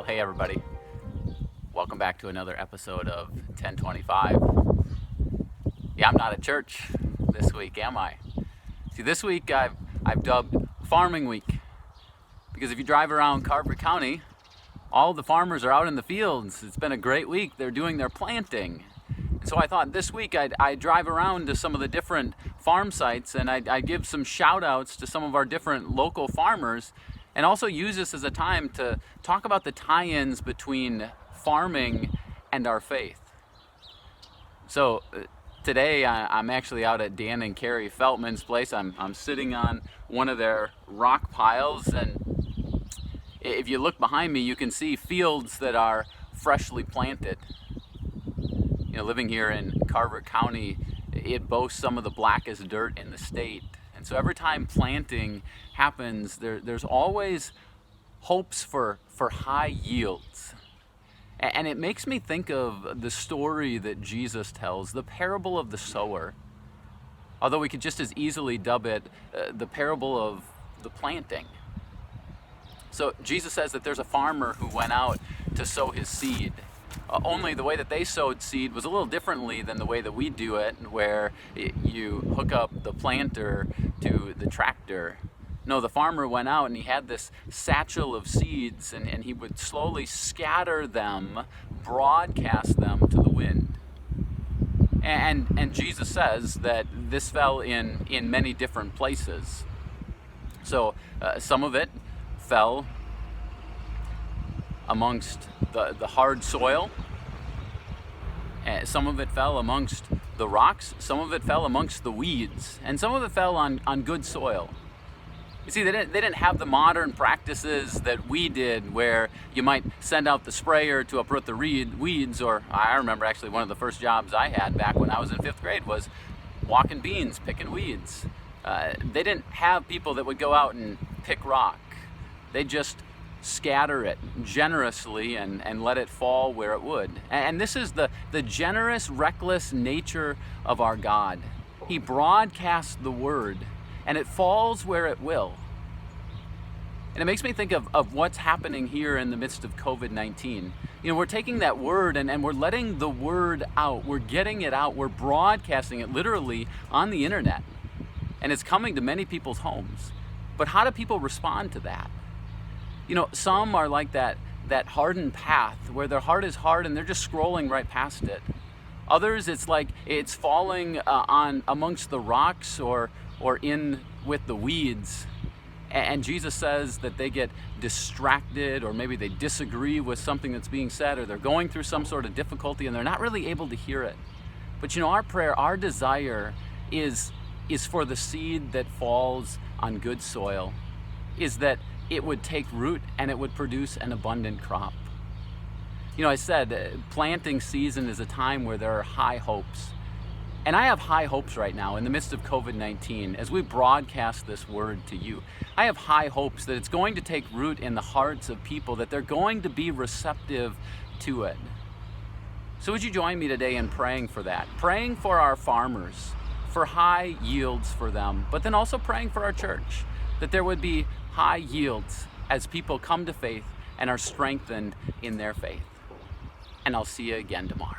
Hey everybody, welcome back to another episode of 1025. Yeah, I'm not at church this week, am I? See, this week I've dubbed Farming Week, because if you drive around Carver County, all the farmers are out in the fields. It's been a great week. They're doing their planting. And so I thought this week I'd drive around to some of the different farm sites and I'd give some shout outs to some of our different local farmers, and also use this as a time to talk about the tie-ins between farming and our faith. So today I'm actually out at Dan and Carrie Feltman's place. I'm sitting on one of their rock piles, and if you look behind me, you can see fields that are freshly planted. You know, living here in Carver County, it boasts some of the blackest dirt in the state. And so every time planting happens, there's always hopes for high yields. And it makes me think of the story that Jesus tells, the parable of the sower. Although we could just as easily dub it the parable of the planting. So Jesus says that there's a farmer who went out to sow his seed. Only the way that they sowed seed was a little differently than the way that we do it, where you hook up the planter to the tractor. No, the farmer went out and he had this satchel of seeds, and he would slowly scatter them, broadcast them to the wind. And Jesus says that this fell in many different places. So some of it fell amongst the hard soil. Some of it fell amongst the rocks. Some of it fell amongst the weeds. And some of it fell on good soil. You see, they didn't have the modern practices that we did, where you might send out the sprayer to uproot the weeds. Or I remember actually one of the first jobs I had back when I was in 5th grade was walking beans, picking weeds. They didn't have people that would go out and pick rock. They just scatter it generously and let it fall where it would. And this is the generous, reckless nature of our God. He broadcasts the word, and it falls where it will. And it makes me think of what's happening here in the midst of COVID-19. You know, we're taking that word and we're letting the word out. We're getting it out. We're broadcasting it literally on the internet. And it's coming to many people's homes. But how do people respond to that? You know, some are like that hardened path where their heart is hard and they're just scrolling right past it. Others, it's like it's falling on amongst the rocks or in with the weeds. And Jesus says that they get distracted, or maybe they disagree with something that's being said, or they're going through some sort of difficulty and they're not really able to hear it. But you know, our prayer, our desire is for the seed that falls on good soil, is that it would take root and it would produce an abundant crop. You know, I said planting season is a time where there are high hopes. And I have high hopes right now in the midst of COVID-19 as we broadcast this word to you. I have high hopes that it's going to take root in the hearts of people, that they're going to be receptive to it. So would you join me today in praying for that? Praying for our farmers, for high yields for them, but then also praying for our church, that there would be high yields as people come to faith and are strengthened in their faith. And I'll see you again tomorrow.